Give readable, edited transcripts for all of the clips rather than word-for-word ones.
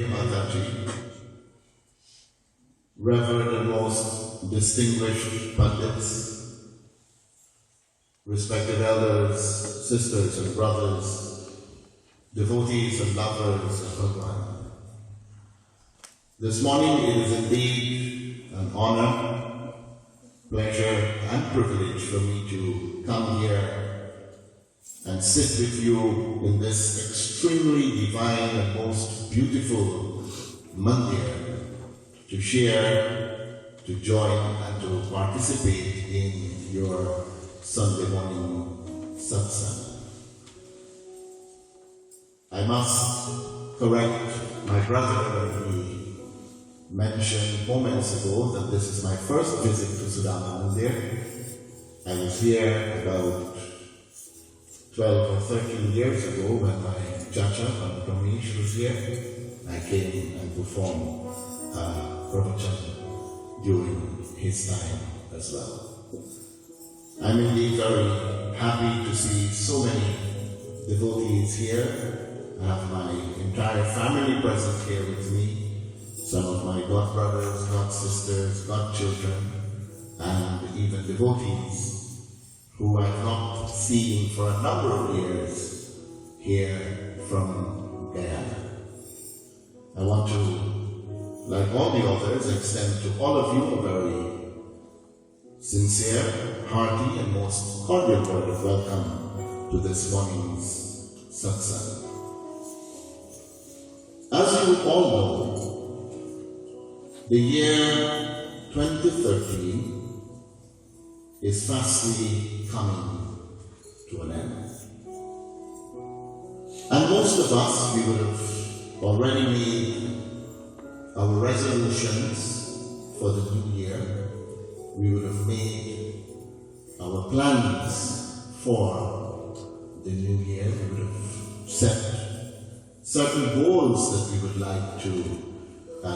Mataji, Reverend and most distinguished pundits, respected elders, sisters and brothers, devotees and lovers of Bhagwan. This morning it is indeed an honor, pleasure and privilege for me to come here and sit with you in this extremely divine and most beautiful mandir to share, to join and to participate in your Sunday morning satsang. I must correct my brother when he mentioned moments ago that this is my first visit to Sudama12. I was here about 12 or 13 years ago when my chacha, Ramesh, was here. I came and performed pravachan during his time as well. I'm indeed very happy to see so many devotees here. I have my entire family present here with me, some of my godbrothers, godsisters, godchildren, and even devotees who I've not seen for a number of years here from Guyana. I want to, like all the others, extend to all of you a very sincere, hearty, and most cordial word of welcome to this morning's satsang. As you all know, the year 2013 is fastly coming to an end. And most of us, we would have already made our resolutions for the new year. We would have made our plans for the new year. We would have set certain goals that we would like to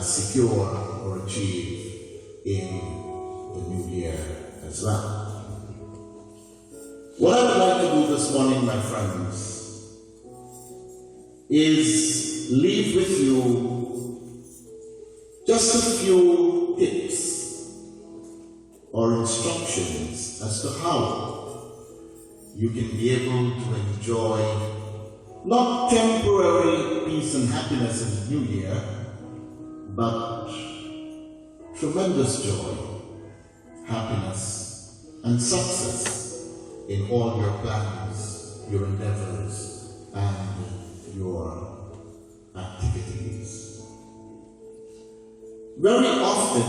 secure or achieve in the new year as well. What I would like to do this morning, my friends, is leave with you just a few tips or instructions as to how you can be able to enjoy not temporary peace and happiness in the new year, but tremendous joy, happiness, and success in all your plans, your endeavors, and your activities. Very often,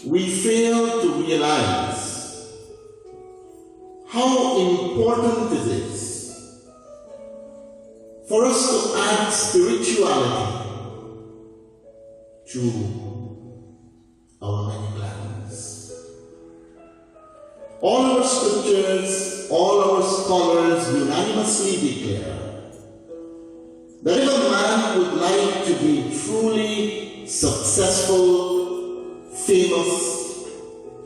we fail to realize how important it is for us to add spirituality to our many plans. All our scriptures, all our scholars unanimously declare that if a man would like to be truly successful, famous,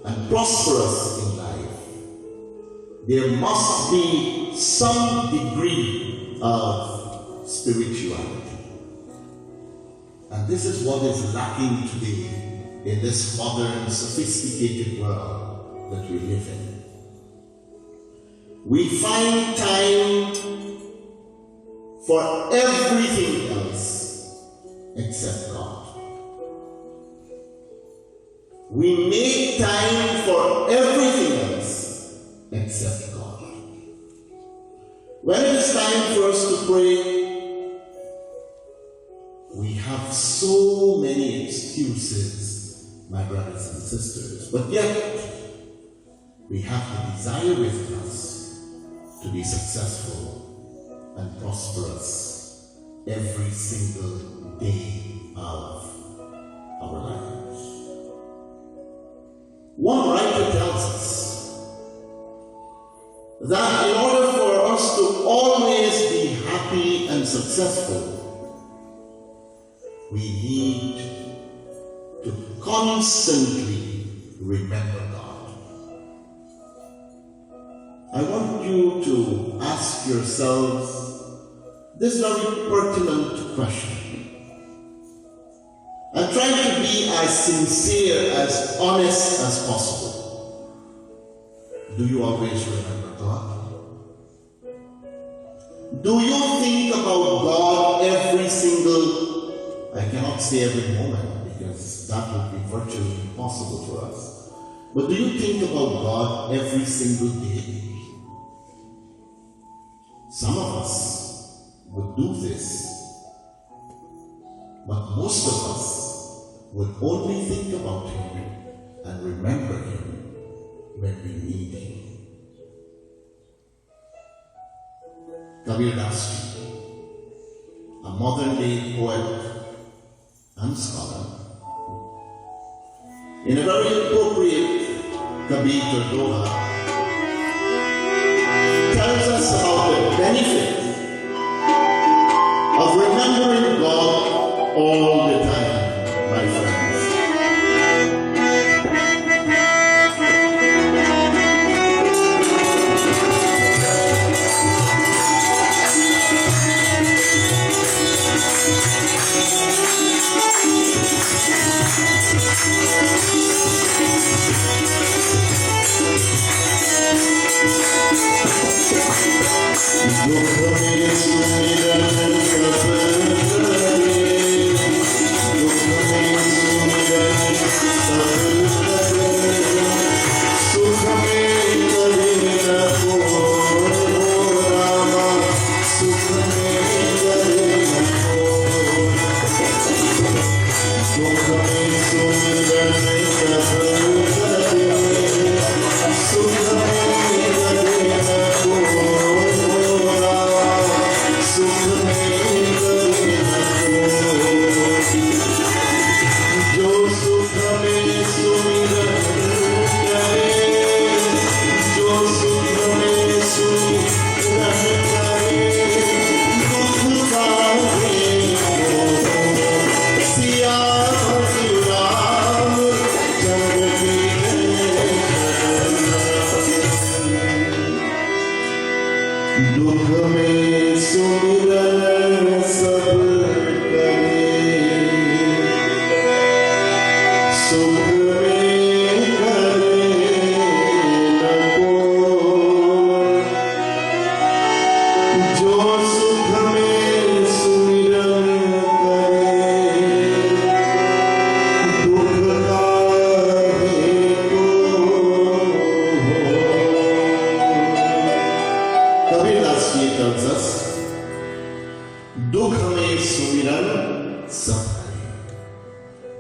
and prosperous in life, there must be some degree of spirituality. And this is what is lacking today in this modern, sophisticated world that we live in. We find time for everything else except God. We make time for everything else except God. When it is time for us to pray, we have so many excuses, my brothers and sisters, but yet we have the desire within us to be successful and prosperous every single day of our lives. One writer tells us that in order for us to always be happy and successful, we need to constantly remember God. I want you to ask yourselves this very pertinent question. I'm trying to be as sincere, as honest as possible. Do you always remember God? Do you think about God every single, I cannot say every moment because that would be virtually impossible for us. But do you think about God every single day? Some of us would do this, but most of us would only think about Him and remember Him when we need Him. Kabir Das, a modern-day poet and scholar, in a very appropriate Kabir Doha, tells us about the benefit of remembering God all the time, my friends.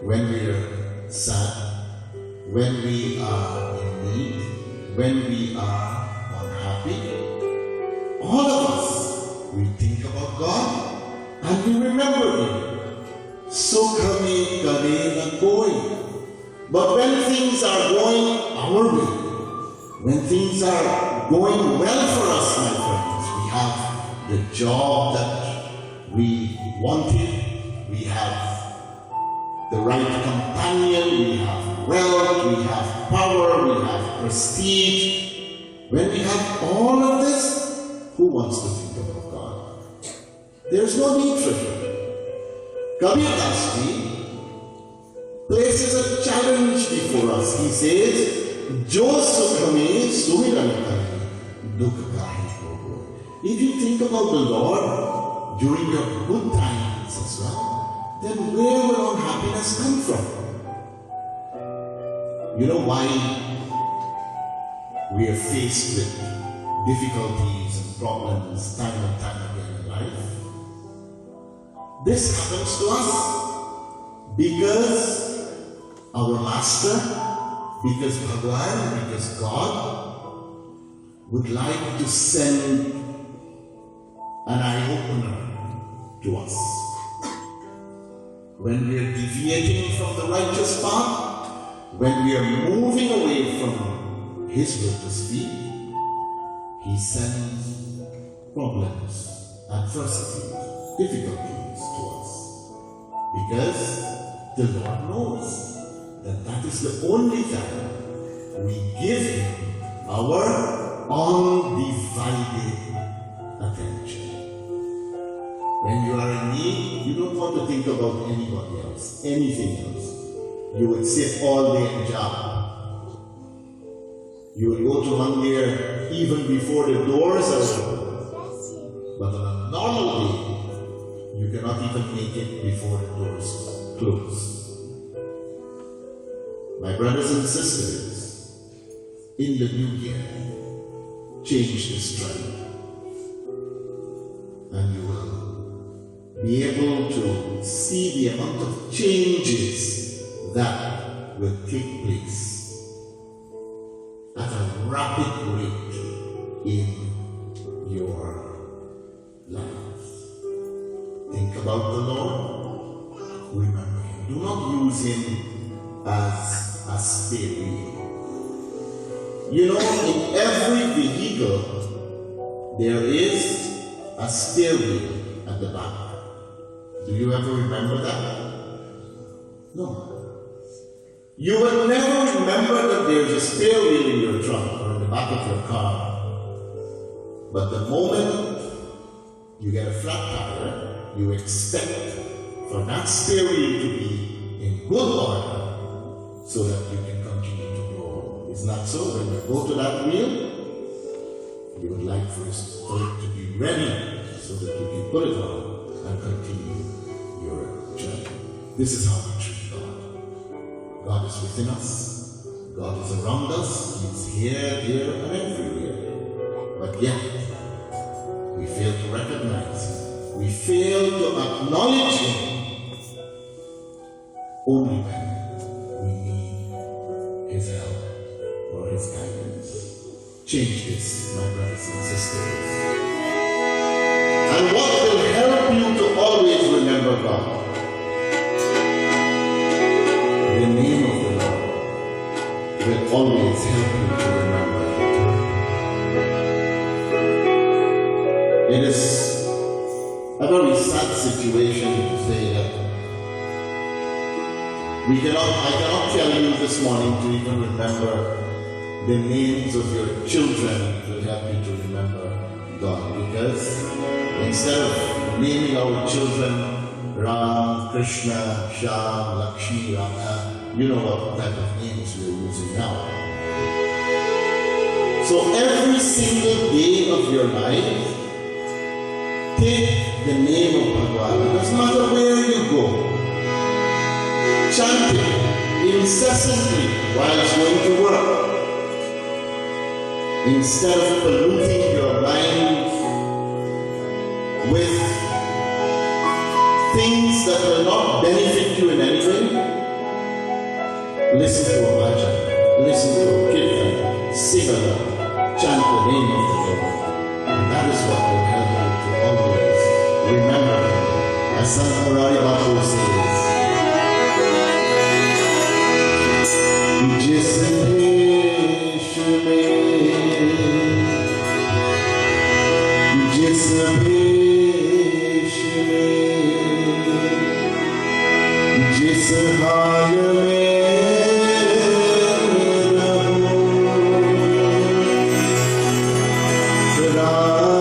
When we are sad, when we are in need, when we are unhappy, all of us, we think about God and we remember Him. Sukh mein kare na koi. But when things are going our way, when things are going well for us, my friends, we have the job that we wanted, we have the right companion, we have wealth, we have power, we have prestige. When we have all of this, who wants to think about God? There's no need for it. Kabir Das places a challenge before us. He says, Jo sukh mein sumiran kare, dukh kahe ko. If you think about the Lord during your good times as well, then where will unhappiness come from? You know why we are faced with difficulties and problems time and time again in life? This happens to us because our Master, because Bhagwan, because God would like to send an eye-opener to us. When we are deviating from the righteous path, when we are moving away from His will to speak, He sends problems, adversities, difficulties to us. Because the Lord knows that that is the only time we give Him our undivided attention. want to think about anybody else, anything else. You would sit all day and job. You would go to Mandir even before the doors are open. But on a normal day, you cannot even make it before the doors close. My brothers and sisters, in the new year, change this trend. And you will be able to see the amount of changes that will take place at a rapid rate in your lives. Think about the Lord. Remember Him. Do not use Him as a spare wheel. You know, in every vehicle, there is a spare wheel at the back. Do you ever remember that? No. You will never remember that there's a spare wheel in your trunk or in the back of your car. But the moment you get a flat tire, you expect for that spare wheel to be in good order so that you can continue to go. It's not so. When you go to that wheel, you would like for it to be ready so that you can put it on and continue your journey. This is how we treat God. God is within us. God is around us. He's here, there, and everywhere. But yet, we fail to recognize Him. We fail to acknowledge Him only when we need His help or His guidance. Change this, my brothers and sisters. And what will help you to always remember God? The name of the Lord will always help you to remember it. It is a very sad situation to say that I cannot tell you this morning to even remember the names of your children to help you to remember God, because instead of naming our children Ram, Krishna, Shyam, Lakshmi, Rama, you know what type of names we're using now. So every single day of your life, take the name of Bhagwan. It doesn't matter where you go. Chant it incessantly while going to work. Instead of polluting your mind with things that will not benefit you in any way, listen to a bhajan, listen to a kirtan, sing along, chant the name of the Lord. And that is what will help you to always remember Him. As Sant Murari Bapu says, Jis bhesh mein, jis bhesh mein, jis haal mein rahoo, Radha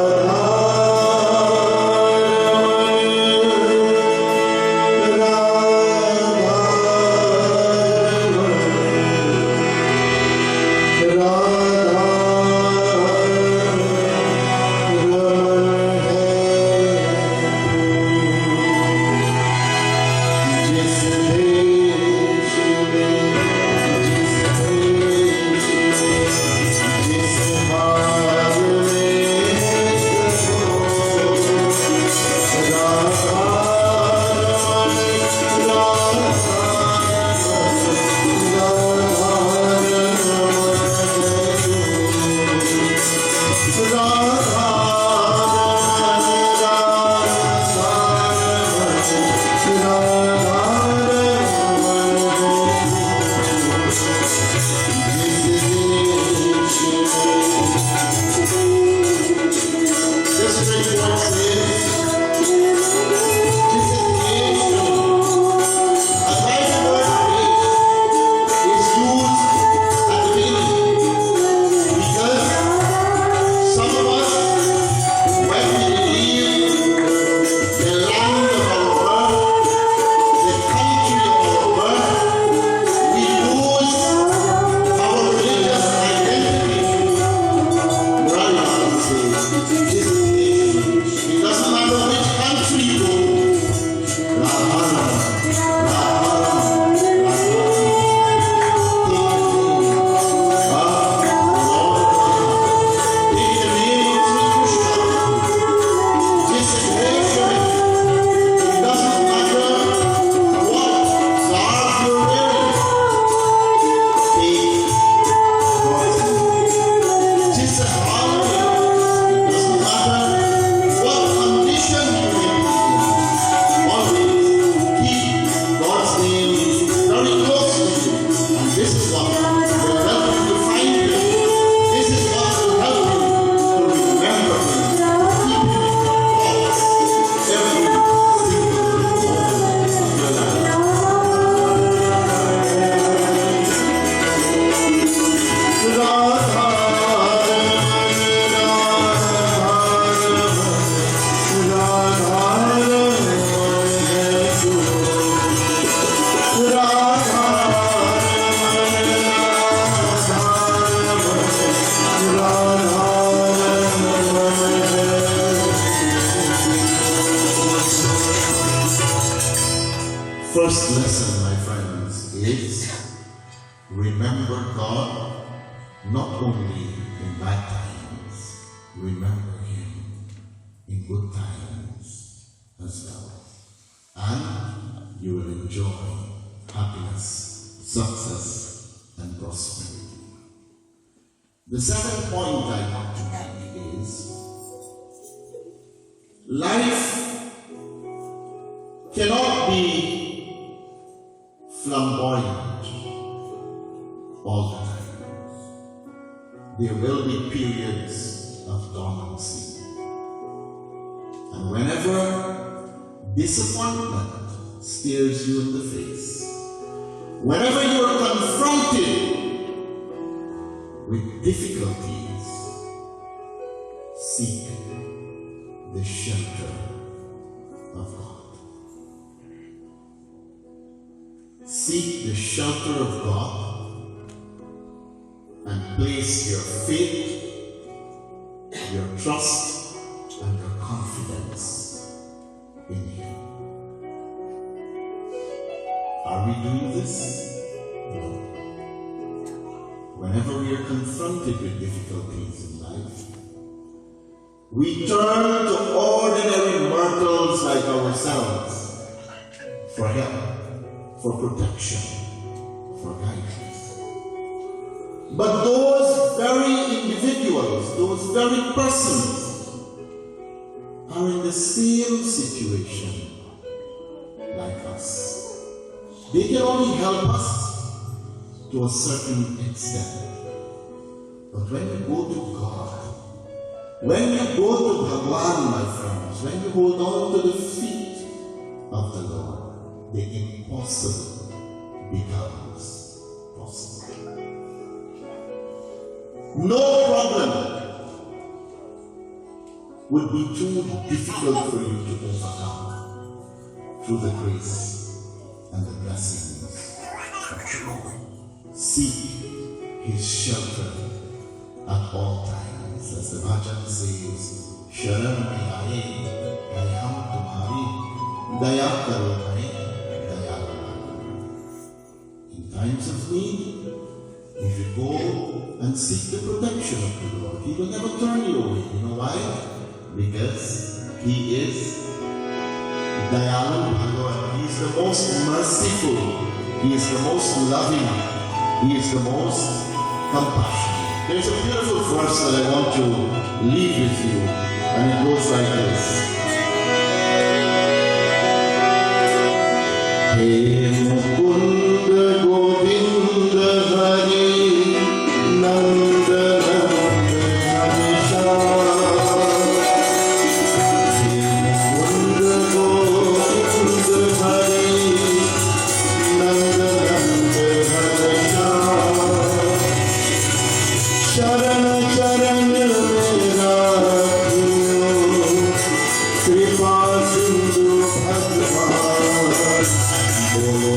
First lesson, my friends, is remember God not only in bad times, remember Him in good times as well. And you will enjoy happiness, success, and prosperity. The second point I want to make is life cannot be flamboyant all the time. There will be periods of dormancy. And whenever disappointment stares you in the face, whenever you are confronted with difficulties, seek the shelter of God. Seek the shelter of God and place your faith, your trust, and your confidence in Him. Are we doing this? No. Whenever we are confronted with difficulties in life, we turn to ordinary mortals like ourselves for help, for protection, for guidance. But those very individuals, those very persons are in the same situation like us. They can only help us to a certain extent. But when you go to God, when you go to Bhagwan, my friends, when you hold on to the feet of the Lord, the impossible becomes possible. No problem would be too difficult for you to overcome through the grace and the blessings of the Lord. Seek His shelter at all times. As the bhajan says, Sharan mein aaye, hai hum tumhari, daya karo hai, daya karo. In times of need, if you go and seek the protection of the Lord, He will never turn you away. You know why? Because He is Dayalu Bhagavan. He is the most merciful. He is the most loving. He is the most compassionate. There's a beautiful verse that I want to leave with you, and it goes like this. Hey Mukunda Govinda Hari Nanda Nanda Hey Mukunda Govinda Hari Nanda Sharan Sharan Mera Kripa Sindhu Bhagwan Bolo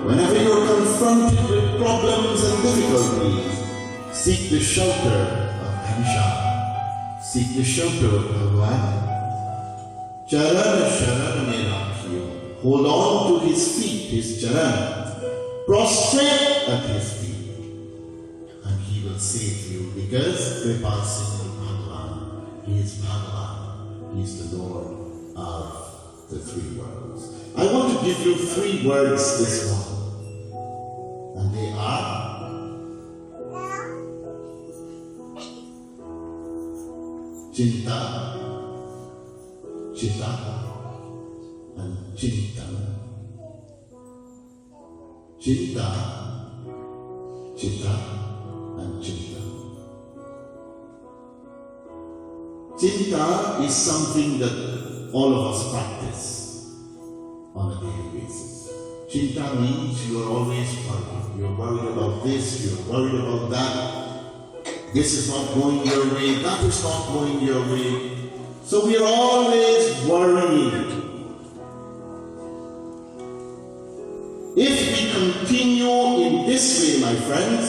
Whenever you are confronted with problems and difficulties, seek the shelter of Hansha. Seek the shelter of Bhagwan. Charan Sharan mein rakhiyo. Hold on to his feet, his charan. Prostrate at his feet. And he will save you because Kripa Singh Bhagavan. He is Bhagavan. He is the Lord of the three worlds. I want to give you three words this morning. And they are Chinta, Chitta, and Chintan. Chinta, Chitta, and Chintan. Chinta is something that all of us practice on a daily basis. Chinta means you are always worried. You are worried about this, you are worried about that. This is not going your way, that is not going your way. So we are always worrying. If we continue in this way, my friends,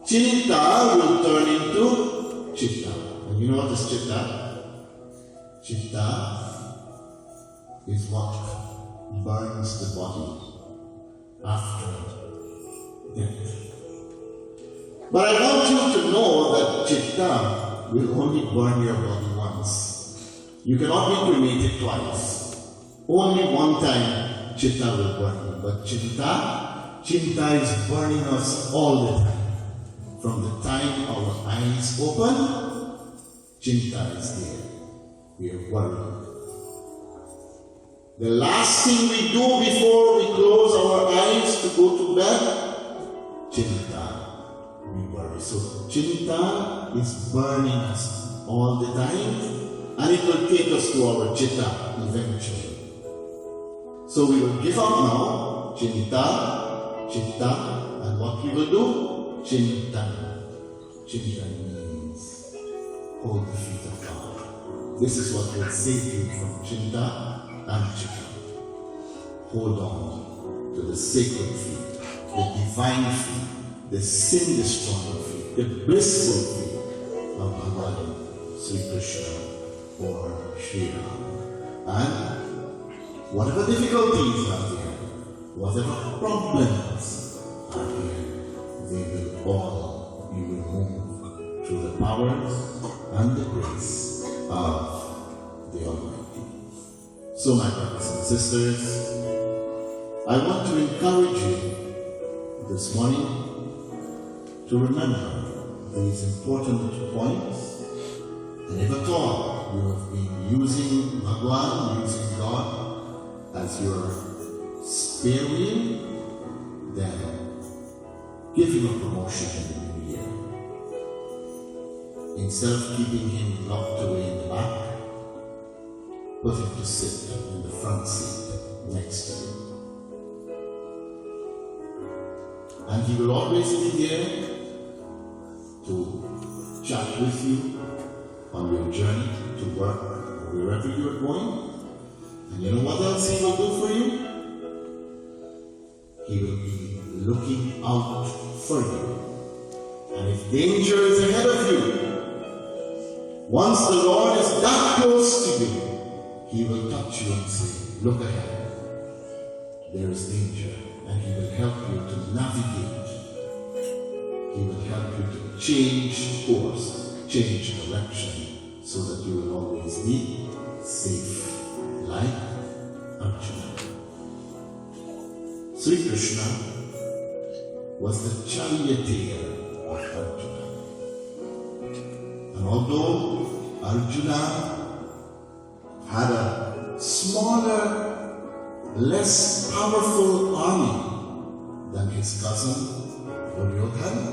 Chinta will turn into Chitta. And you know what is Chitta? Chitta is what burns the body after death. But I want you to know that Chitta will only burn your body once. You cannot be cremated twice. Only one time Chitta will burn you. But Chitta is burning us all the time. From the time our eyes open, Chitta is there. We are worried. The last thing we do before we close our eyes to go to bed, Chitta. We worry. So Chinta is burning us all the time, and it will take us to our Chitta eventually. So we will give up now, Chinta, Chitta, and what we will do? Chintan. Chintan means hold the feet of God. This is what will save you from Chinta and Chitta. Hold on to the sacred feet, the divine feet, the sin-destroying feet, the blissful feet of Bhagavan Sri Krishna or Sri Ram. And whatever difficulties are there, whatever problems are there, they will all be removed through the powers and the grace of the Almighty. So, my brothers and sisters, I want to encourage you this morning to remember these important points. And if at all you have been using Bhagwan, using God as your spare wheel, then give him a promotion in the new year. Instead of keeping him locked away in the back, put him to sit in the front seat next to you. And he will always be there to chat with you on your journey to work or wherever you are going. And you know what else he will do for you? He will be looking out for you. And if danger is ahead of you, once the Lord is that close to you, he will touch you and say, look ahead. There is danger. And he will help you to navigate. He will help you to change course, change direction, so that you will always be safe, like Arjuna. Sri Krishna was the charioteer of Arjuna. And although Arjuna had a smaller, less powerful army than his cousin Duryodhana,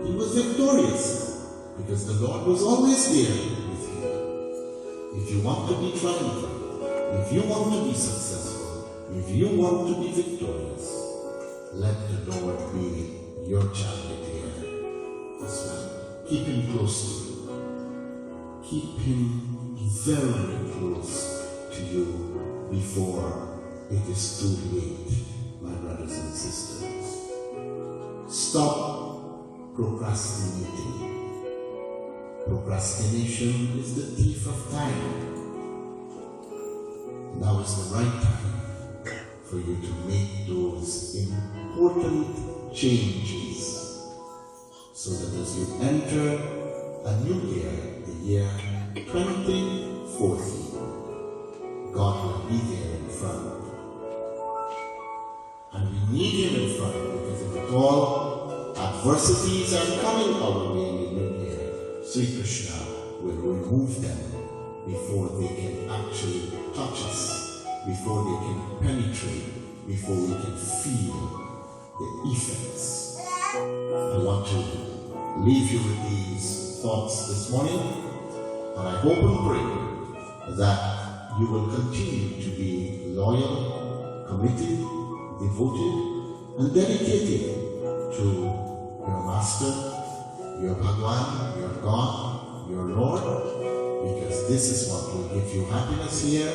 he was victorious because the Lord was always there with him. If you want to be triumphant, if you want to be successful, if you want to be victorious, let the Lord be your charioteer as well. Keep him close to you. Keep him very close to you before it is too late, my brothers and sisters. Stop procrastinating. Procrastination is the thief of time. Now is the right time important changes, so that as you enter a new year, the year 2040, God will be there in front. And we need Him in front, because if at all adversities are coming our way in the new year, Sri Krishna will remove them before they can actually touch us, before they can penetrate, before we can feel the effects. I want to leave you with these thoughts this morning, and I hope and pray that you will continue to be loyal, committed, devoted, and dedicated to your Master, your Bhagwan, your God, your Lord, because this is what will give you happiness here,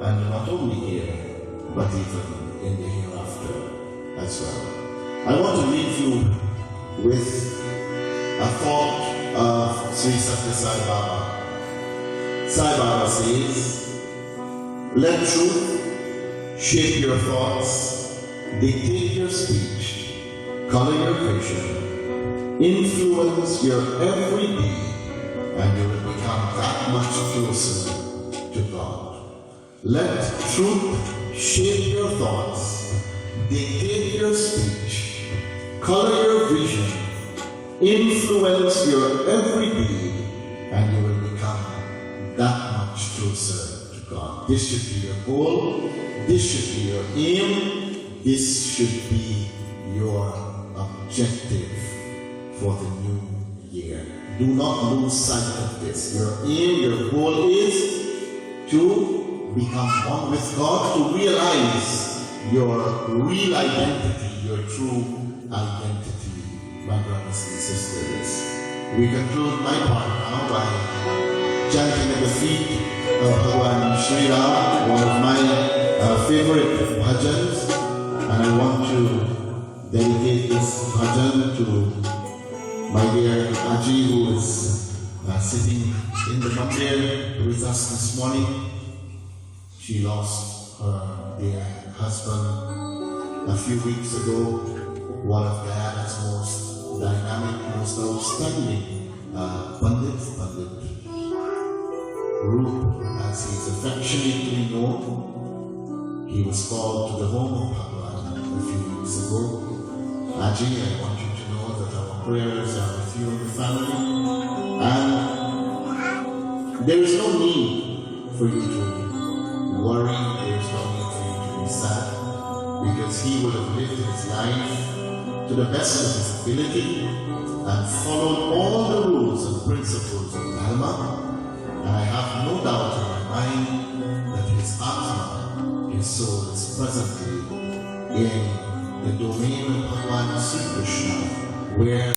and not only here, but even in the hereafter as well. I want to leave you with a thought of Sri Satya Sai Baba. Sai Baba says, let truth shape your thoughts, dictate your speech, color your vision, influence your every deed, and you will become that much closer to God. Let truth shape your thoughts, dictate your speech, color your vision, influence your every deed, and you will become that much closer to God. This should be your goal, this should be your aim, this should be your objective for the new year. Do not lose sight of this. Your aim, your goal is to become one with God, to realize your real identity, your true identity, my brothers and sisters. We conclude my part now by chanting at the feet of Bhagwan Sri Ram, one of my favorite bhajans, and I want to dedicate this bhajan to my dear Aji, who is sitting in the mandir with us this morning. She lost her dear husband a few weeks ago, one of Guyana's most dynamic, most outstanding Pandit Roop, as he is affectionately known. He was called to the home of Bhagwan a few weeks ago. Aji, I want you to know that our prayers are with you and the family, and there is no need for you to worry, there is no need for you to be sad, because he will have lived his life to the best of his ability and followed all the rules and principles of Dharma, and I have no doubt in my mind that his Atma, his soul, is presently in the domain of Bhagwan Sri Krishna, where